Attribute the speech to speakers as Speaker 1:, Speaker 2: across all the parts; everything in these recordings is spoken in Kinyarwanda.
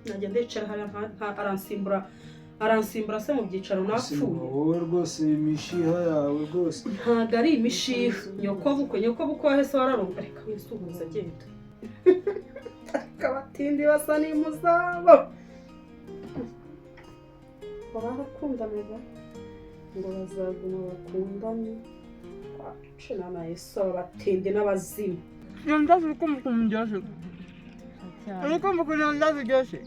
Speaker 1: najya ndicara aransimbura se mu byicaro napfuye.
Speaker 2: Wowe rwose imishiha yawe rwose
Speaker 1: ntabwo ari imishiha. nyoko wahese wararumva. reka wisuhuza agenda. abatindi basa n'imuzabo barakundanaga ngo bazaguma bakundane. wacina na Yesu abatindi n'abazimu.
Speaker 3: Ndazi uko mukumujyashe. Ariko mukunda ndazi gyoshe.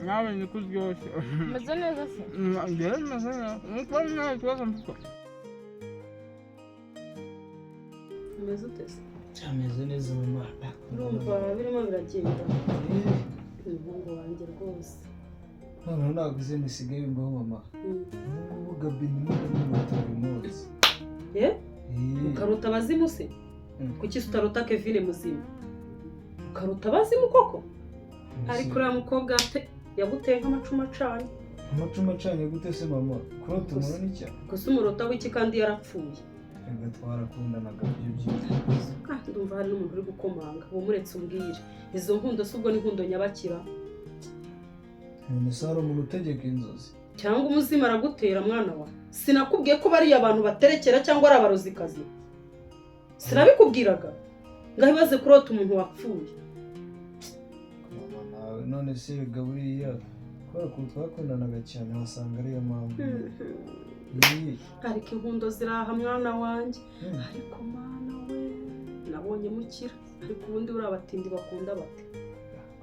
Speaker 3: Nawe niko gyoshe.
Speaker 4: Meze neza se?
Speaker 3: Ngere meze neza. Nuko nawe twaza mfuko.
Speaker 1: Umeze ute se?
Speaker 2: cyameze neza mama.
Speaker 1: Urumva birimo biragenda. Umuhungu wanjye rwose.
Speaker 2: Noneho naguze nisigaye mbaho mama. Ubu Gabi ni muto munsi.
Speaker 1: Ukaruta abazimu se? Kuki utaruta Kevin muzima? Ukaruta abazimu koko? Ariko uriya mukobwa yaguteye nk'amacumu acanye.
Speaker 2: Amacumu acanye gute se mama? Kurota umuntu n'icya?
Speaker 1: Gusa umurota w'iki kandi yarapfuye.
Speaker 2: Reka twarakundanaga ibyo byose.
Speaker 1: Ndumva hari n'umuntu uri gukomanga. Uwo muretse umbwire. Izo nkundo se ubwo ni nkundo nyabakira?
Speaker 2: Ni saro umuntu utegeka inzozi.
Speaker 1: Cyangwa umuzima aragutera mwana wa? Sinakubwiye ko bari abantu baterekera cyangwa ari abarozikazi. Sinabikubwiraga. Ngaho ibaze kurota umuntu wapfuye.
Speaker 2: Mama nawe none se Gabriya kubera ko twakundanaga cyane wasanga ari yo mpamvu.
Speaker 1: Ariko inkundo ziraha mwana wanjye. Ariko mwana we nabonye mukira. Ariko ubundi uri abatindi bakunda bate?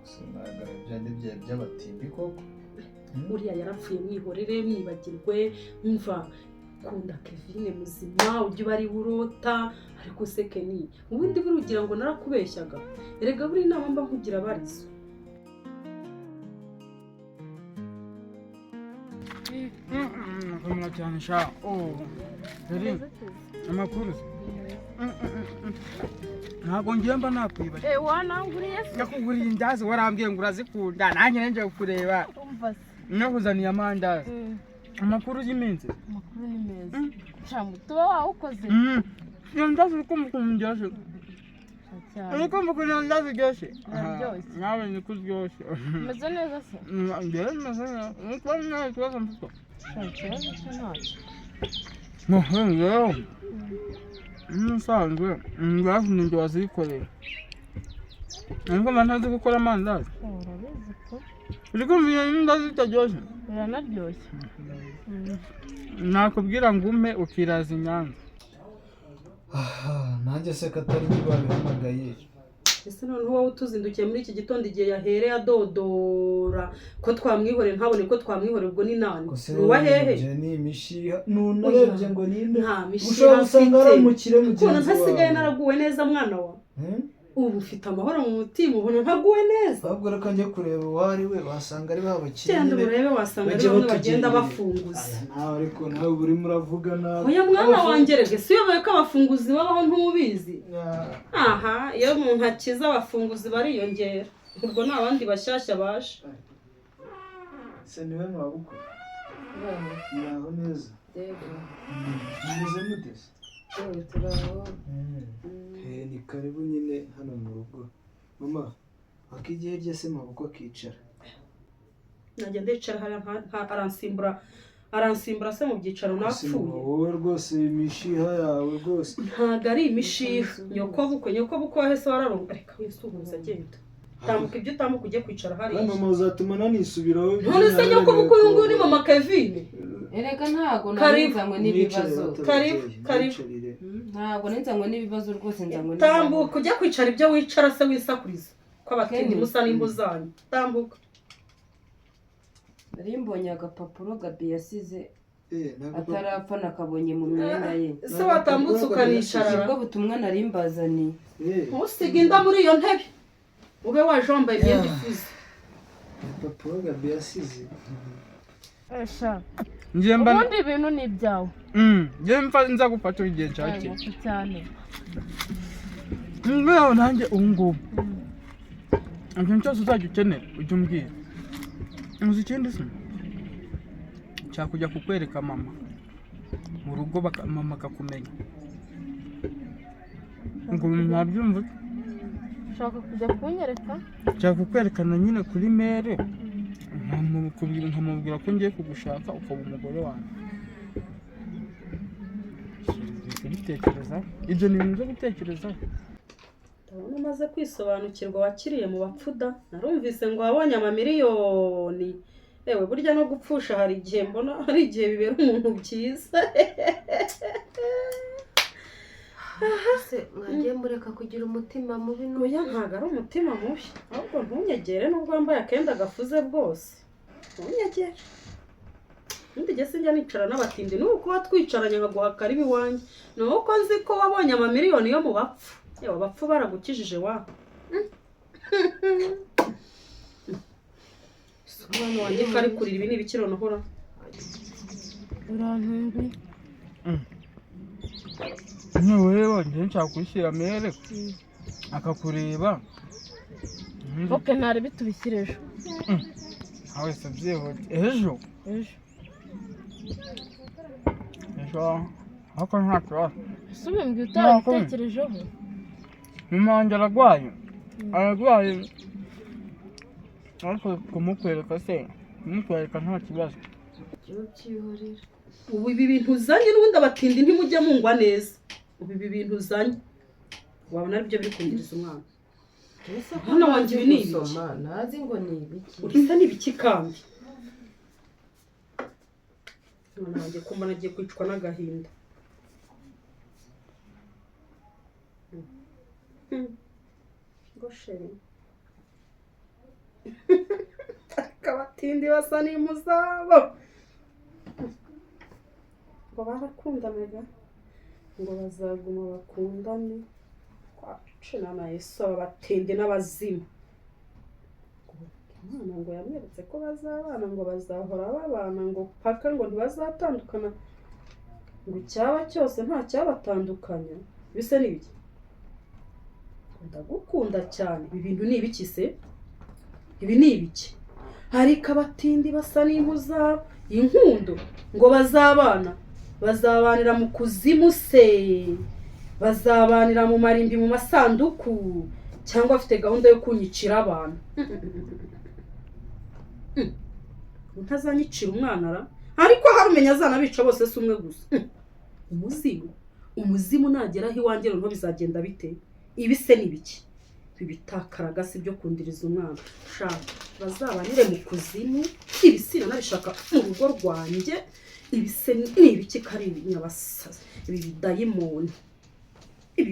Speaker 2: Sinagara byande by'abatindi koko.
Speaker 1: Uriya yarapfuye mwihorere mwibagirwe. Umva kunda Kevin muzima ujye bari urota. Ariko se Keni ubundi burugira ngo narakubeshyaga. Erega buri inama mba nkugira barizo.
Speaker 3: Kumla cyane sha. Yari amakuru. Ntabwo ngiye mba nakwiba.
Speaker 4: Wananguriye se?
Speaker 3: Nakuguriye indazi warambwiye ngo urazikunda. Nanjye nje kureba.
Speaker 4: Umva se.
Speaker 3: Nakuzaniye amandazi. Amakuru y'iminsi.
Speaker 4: Amakuru ni meza. Shamu tuba wawukoze.
Speaker 3: Ndazi uko mukumujyashe. Ariko mukunda ndazi gyoshe. Nawe niko gyoshe.
Speaker 4: Meze neza se?
Speaker 3: Ngere meze neza. Nuko nawe twaza mfuko.
Speaker 4: Ikibazo cyo ntacyo.
Speaker 3: Nohero. Musanzwe ngaho ninjye wazikorera. Ariko ntazi gukora amandazi.
Speaker 4: Urabizi ko?
Speaker 3: Uriko mbiye ndazi itajyoshe.
Speaker 4: Biranaryoshye.
Speaker 3: Nakubwira ngo umpe ukiraza inyanza.
Speaker 2: Nanjye se katari babihamagaye.
Speaker 1: Ese noneho wowe utuzindukiye muri iki gitondo igihe yahereye adodora ko twamwihoreye ntabone ko twamwihoreye ubwo ni nani? Nuwa hehe?
Speaker 2: Ni imishiha. Nunarebye ngo ninde?
Speaker 1: Nta mishiha.
Speaker 2: Ushobora gusanga ari umukire mugenzi wawe.
Speaker 1: Ukuntu ntasigaye naraguwe neza mwana wa. Ubu ufite amahoro mu mutima ubona ntaguwe neza.
Speaker 2: Ahubwo reka njye kureba uwari we wasanga ari babakire.
Speaker 1: Cyenda urebe wasanga ari bamwe bagenda bafunguza.
Speaker 2: Nawe ariko nawe buri muravuga nabi.
Speaker 1: Oya mwana wanjye rege si yoboye ko abafunguzi babaho ntubizi. Aha iyo umuntu akiza abafunguzi bariyongera. Ubwo nta bandi bashyashya baje.
Speaker 2: Se niwe mwabukwe. Yaho neza.
Speaker 1: Yego.
Speaker 2: Nize mutese.
Speaker 1: Turaho.
Speaker 2: Ni karibu nyine hano mu rugo. Mama, akigihe ryese mabuko akicara.
Speaker 1: Najya ndicara aransimbura se mu byicaro napfuye.
Speaker 2: Wowe rwose imishiha yawe rwose.
Speaker 1: Ntabwo ari imishiha. Nyoko wahese wararumva. Reka wisuhuza agenda. Tambuka ibyo utambuka ujye kwicara hariya.
Speaker 2: Mama uzatuma nanisubiraho.
Speaker 1: None se nyoko uyu nguyu ni mama Kevin?
Speaker 4: Erega ntago nanizanywe n'ibibazo.
Speaker 1: Karibu.
Speaker 4: Ntago ninzanywe n'ibibazo rwose nzanywe n'ibibazo.
Speaker 1: Tambuka ujye kwicara ibyo wicara se wisakuriza. Ko abatindi musa n'imbuzanyo. Tambuka.
Speaker 4: Nari mbonye agapapuro Gabi yasize atarapfa nakabonye mu myenda ye.
Speaker 1: Se watambutse ukanicara.
Speaker 4: Ubwo butumwa nari mbazaniye.
Speaker 1: Ntusiga inda muri iyo ntebe. Ube waje wambaye imyenda ifuze.
Speaker 2: Agapapuro Gabi yasize.
Speaker 4: Esha.
Speaker 3: Ubundi
Speaker 4: ibintu ni ibyawe.
Speaker 3: Ngiye nza gufata igihe cyake.
Speaker 4: Cyane.
Speaker 3: Ngaho nanjye ngubu. Ikintu cyose uzajya ukenera ujye umbwira. Uzi ikindi se? Cyakujya kukwereka mama. Mu rugo mama akakumenya. Ngo ntabyumva.
Speaker 4: Ushaka kujya kunyereka?
Speaker 3: Cyakukwerekana nyine kuri mere. nkamubwira ko ngiye kugushaka ukaba umugore wanjye. Kubitekereza ibyo ni ibintu byo gutekereza.
Speaker 1: Ndabona umaze kwisobanukirwa wakiriye mu bapfuda. Narumvise ngo wabonye amamiliyoni. Ewe burya no gupfusha hari igihe mbona hari igihe bibera umuntu byiza.
Speaker 4: se mwagiye mureka kugira umutima mubi
Speaker 1: Oya ntago ari umutima mubi. Ahubwo ntunyegere nubwo wambaye akenda gafuze bwose. Ntunyegere. Undi jye sinjya nicara n'abatindi nuko watwicaranye nkaguha karibi wanjye. Nuko nzi ko wabonye amamiliyoni yo mu bapfu. Yewe abapfu baragukijije wa. Umwana wanjye kari kurira ibi ni ibikiro nohora.
Speaker 4: urantunguye
Speaker 3: Nyewe wongeye nshaka kwishyira mere akakureba.
Speaker 5: oke ntari bitubishyire ejo
Speaker 3: Awe se byihuta. Ejo ariko nta kibazo.
Speaker 5: ese ubimbwiye utarabitekerejeho
Speaker 3: Mama wanjye ararwaye ariko kumukwereka se kumukwereka nta kibazo.
Speaker 4: byo byihorera
Speaker 1: Ubu ibi bintu uzanye n'ubundi abatindi ntimujya mungwa neza. Ubu ibi bintu uzanye wabona ari byo biri kungiriza umwana. Hano wanjye ibi ni ibiki?
Speaker 4: ntazi ngo ni ibiki
Speaker 1: Urisa n'ibiki kandi? Mwana wanjye kumva nagiye kwicwa n'agahinda. Ngo sheri. Abatindi basa n'imuzabo. Ngo barakundanaga ngo bazaguma bakundane kwacina na Yesu abatindi n'abazimu. Umwana ngo yamweretse ko bazabana ngo bazahora babana ngo paka ngo ntibazatandukana ngo cyaba cyose nta cyabatandukanya. Bise n'ibiki? Ndagukunda cyane. Ibi bintu ni ibiki se? Ibi ni ibiki? Ariko abatindi basa n'imuzabo inkundo ngo bazabana bazabanira mu kuzimu se bazabanira mu marimbi mu masanduku cyangwa afite gahunda yo kunyicira abantu. Ntazanyicira umwana ra ariko harumenya azanabica bose se umwe gusa. Umuzimu nageraho iwanjye noneho bizagenda bite? Ibi se n'ibiki? Bibitakaraga si byo kundiriza umwana. Shaka bazabanire mu kuzimu ibisina nabishaka mu rugo rwanjye. Ibise n'ibiki kari nyabasazi ibi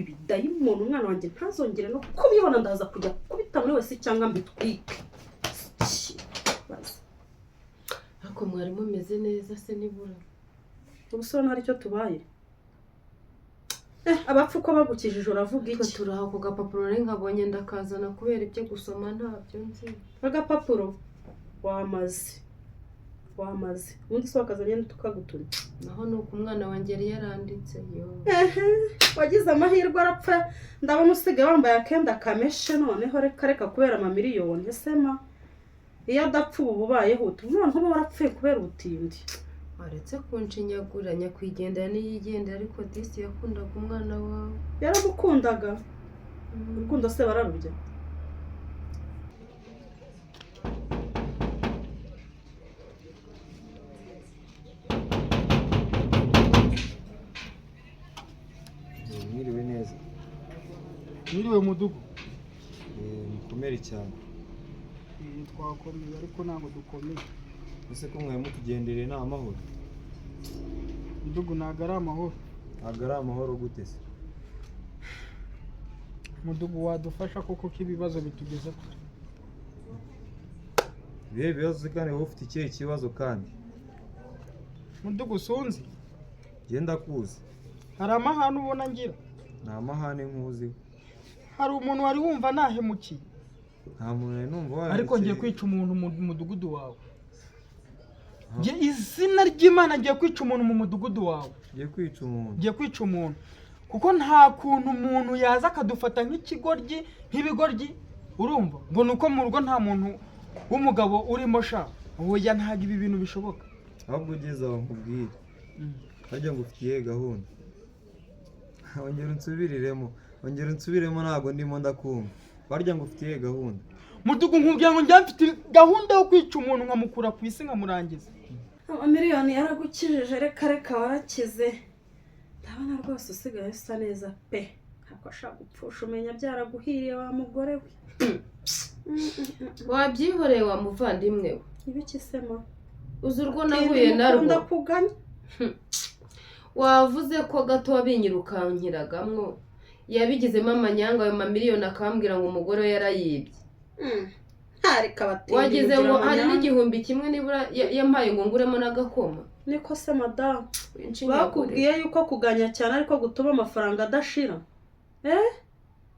Speaker 1: bidayimoni umwana wanjye ntazongere no kubibona ndaza kujya kubita muri wese cyangwa mbitwike.
Speaker 4: ariko mwari mumeze neza se nibura
Speaker 1: Ubusore ntari cyo tubaye. Abapfu ko bagukijije uravuga iki?
Speaker 4: turaho ku gapapuro nari nkabonye ndakazana kubera ibyo gusoma ntabyo nzi
Speaker 1: Agapapuro wamaze ubundi se wakazanye tukagutuma.
Speaker 4: naho nuko umwana wanjye yari yaranditse yo
Speaker 1: Wagize amahirwe arapfa ndabona usigaye wambaye akenda kameshe noneho reka kubera amamiliyoni. Ese ma iyo adapfa ubu bubayeho umwana uba warapfuye kubera ubutindi.
Speaker 4: aretse kunshinyagura nyakwigendera niyigendera ariko disi yakundaga umwana wawe
Speaker 1: Yaramukundaga. Urukundo se bararurya?
Speaker 2: Mwiriwe neza.
Speaker 3: Mwiriwe mudugu.
Speaker 2: Mukomere cyane.
Speaker 3: Twakomeye ariko ntabwo dukomeye.
Speaker 2: Ese ko mwaye mutugendereye nta mahoro?
Speaker 3: Mudugu ntabwo ari amahoro.
Speaker 2: Ntabwo ari amahoro gute se?
Speaker 3: Mudugu wadufasha koko ko ibibazo bitugeze kure.
Speaker 2: Ibihe bibazo kandi wowe ufite ikihe kibazo kandi?
Speaker 3: Mudugu sunzi
Speaker 2: Genda kuzi.
Speaker 3: hari amahane ubona ngira.
Speaker 2: Nta mahane nkuzi.
Speaker 3: Hari umuntu wari wumva nahemukiye.
Speaker 2: Nta muntu nari numva wahe.
Speaker 3: Ariko ngiye kwica umuntu mu mudugudu wawe. Izina ry'Imana ngiye kwica umuntu mu mudugudu wawe.
Speaker 2: Ngiye kwica umuntu.
Speaker 3: Ngiye kwica umuntu. Kuko nta kuntu umuntu yaza akadufata nk'ikigoryi nk'ibigoryi urumva ngo nuko mu rugo nta muntu w'umugabo urimo sha. Oya ntago ibi bintu bishoboka.
Speaker 2: Ahubwo ugeze aho nkubwire. Hajya ngo ufitiye gahunda. Ongera unsubiremo ntabwo ndimo ndakumva. Barya ngo ufitiye gahunda.
Speaker 3: mudugu nkubwira ngo njya mfite gahunda yo kwica umuntu nkamukura ku isi nkamurangiza.
Speaker 1: Miliyoni yaragukijije reka warakize. Ndabona rwose usigaye usa neza pe. Ntabwo ashaka gupfusha umenya byaraguhiriye wa mugore we.
Speaker 4: Wabyihoreye wa muvandimwe we.
Speaker 1: Ibiki sema?
Speaker 4: Uzi urwo nahuye narwo.
Speaker 1: Ndakuganya.
Speaker 4: Wavuze ko gato wabinyirukankiragamwo. Yabigizemo amanyanga ayo mamiliyoni akambwira ngo umugore we yarayibye.
Speaker 1: Harika batindi.
Speaker 4: Wagize ngo hari n'igihumbi kimwe nibura yampaye ngo nguremo n'agakoma.
Speaker 1: Niko se madam. Bakubwiye yuko kuganya cyane ariko gutuma amafaranga adashira.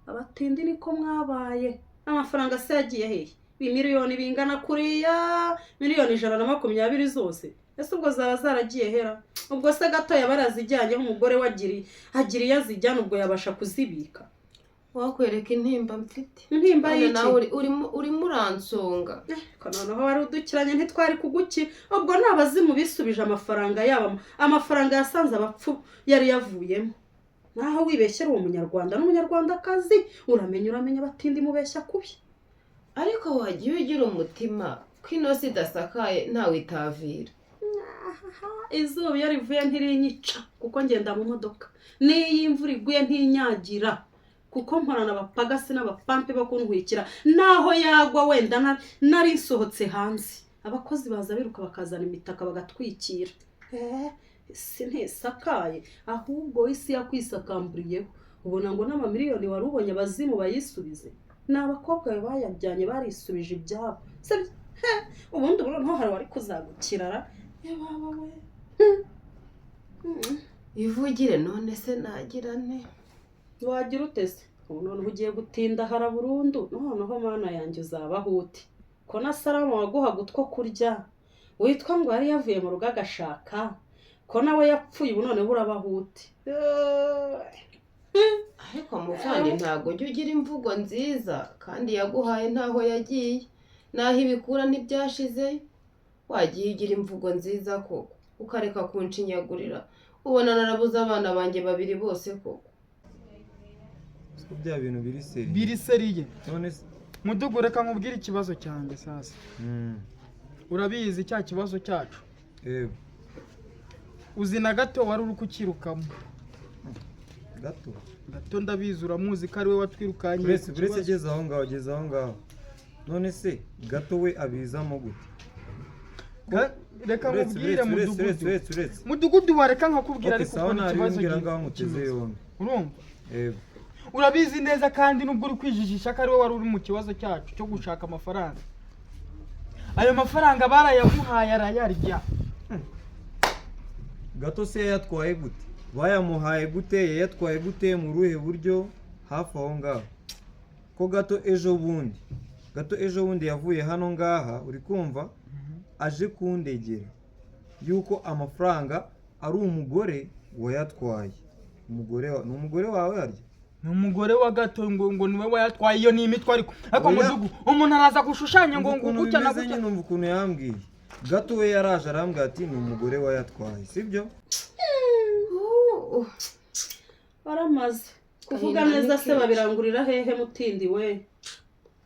Speaker 1: Abatindi niko mwabaye. Amafaranga se yagiye hehe? Miliyoni bingana kuriya miliyoni 120 zose. Ese ubwo zaba zaragiye hera? Ubwo se gato yabarazijyanye nk'umugore agiriye azijyana ubwo yabasha kuzibika.
Speaker 4: Wakwereka intimba mfite.
Speaker 1: Intimba y'iki?
Speaker 4: Nawe uri muransonga.
Speaker 1: Noneho wari udukiranye ntitwari kuguki. Ubwo nabazimu bisubije amafaranga yabo. Amafaranga yasanze abapfu yari yavuyemo. Naho wibeshyera uwo munyarwanda n'umunyarwandakazi uramenya batindi mubeshya kubi.
Speaker 4: Ariko wagiye ugira umutima kw'inosi idasakaye ntawe itavira.
Speaker 1: Izuba iyo rivuye ntirinyica kuko ngenda mu modoka. N'iyo imvura iguye ntinyagira kuko mporana abapagasi n'abapampe bakunhwikira. Naho yagwa wenda nari nsohotse hanze. Abakozi baza biruka bakazana imitaka bagatwikira. Isi ntisakaye ahubwo isi yakwisakamburiyeho. Ubona ngo n'amamiliyoni wari ubonye abazimu bayisubize. N'abakobwa bayajyanye barisubije ibyabo. Ubundi nto hari wari kuzagukirara. Baba we.
Speaker 4: Ivugire none se nagira nte?
Speaker 1: Wagira utese. None ugiye gutinda hara burundu. Noneho mana yanjye uzabaho uti. Ko na Salama waguha gutwo kurya. Witwa ngo yari yavuye mu rugo agashaka. Ko nawe yapfuye ubu none burabaho uti.
Speaker 4: Ariko muvandi ntago ujya ugira imvugo nziza kandi yaguhaye ntaho yagiye. Naho ibikura ntibyashize. Wagiye ugira imvugo nziza koko ukareka kunshinyagurira. Ubona narabuze abana banjye babiri bose koko.
Speaker 2: Bya bintu
Speaker 3: biri seriye.
Speaker 2: None se
Speaker 3: mudugu reka nkubwire ikibazo cyanjye sasa. Urabizi cya kibazo cyacu.
Speaker 2: Yego.
Speaker 3: Uzi na gato wari uri kukirukamo. Gato ndabizi uramuzi ko ari we watwirukanye.
Speaker 2: Buretse geze aho ngaho. None se gato we abizamo gute?
Speaker 3: Reka nkubwire mudugudu wareka nkakubwira ariko ukora ikibazo
Speaker 2: giteze.
Speaker 3: Urumva?
Speaker 2: Yego.
Speaker 3: Urabizi neza kandi nubwo uri kwijijisha ko ari we wari uri mu kibazo cyacu cyo gushaka amafaranga. Ayo mafaranga barayamuhaye arayarya.
Speaker 2: Gato se yatwaye gute? Bayamuhaye gute? Yatwaye gute mu ruhe buryo hafi aho ngaho? Ko gato ejo bundi yavuye hano ngaha uri kumva aje kundegera yuko amafaranga ari umugore wayatwaye. Umugore wawe harya?
Speaker 3: Ni umugore wa gato ngo niwe wayatwaye. Iyo ni imitwe ariko mudugu umuntu araza gushushanya ngo gutya na gutya.
Speaker 2: Numva ukuntu yambwiye. Gato we yaraje arambwira ati ni umugore wayatwaye, sibyo?
Speaker 1: Baramaze kuvuga neza se babirangurira hehe mutindi we?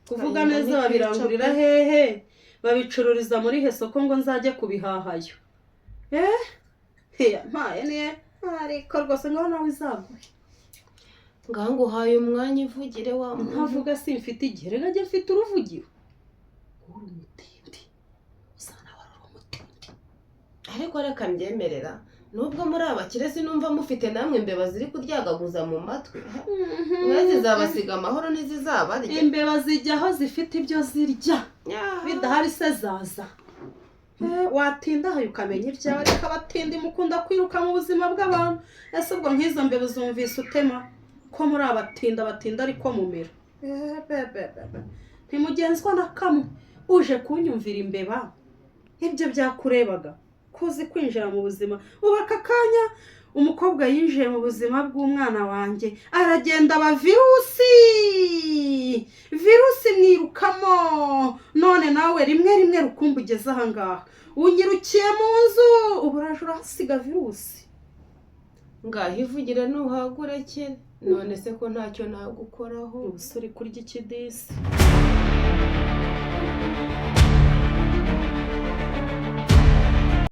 Speaker 1: Kuvuga neza babirangurira hehe? Babicururiza muri he soko ngo nzajye kubihahayo. Mpaye niye ariko rwose ngaho nawe izaguhe.
Speaker 4: Ngango haye umwanya ivugire wa muntu.
Speaker 1: Ntavuga si mfite igihe rega njye mfite uruvugiro. Uri umutindi. Usana wari umutindi.
Speaker 4: Ariko reka mbyemerera. Nubwo muri abakire sinumva mufite namwe imbeba ziri kuryagaguza mu matwi. Mwezi zabasiga amahoro ntizizabarya.
Speaker 1: Imbeba zijyaho zifite ibyo zirya. Bidahari se zaza. Watinda hayo ukamenya ibyawe reka batindi mukunda kwiruka mu buzima bw'abantu. Ese ubwo nk'izo mbeba uzumvise utema ko muri abatinda ariko mumera. Ntimugenzwa na kamwe uje kunyumvira imbeba. Ibyo byakurebaga. Kuzi kwinjira mu buzima ubaka kanya umukobwa yinjiye mu buzima bw'umwana wanjye aragenda aba virusi mwirukamo none nawe rimwe rukumbu ugeze aha ngaha unyirukiye mu nzu uburaje urahasiga virusi.
Speaker 4: Ngaho ivugire ntuhagurekere none se ko ntacyo nagukoraho.
Speaker 1: Ubusore kurya ikidisi.
Speaker 3: Bye.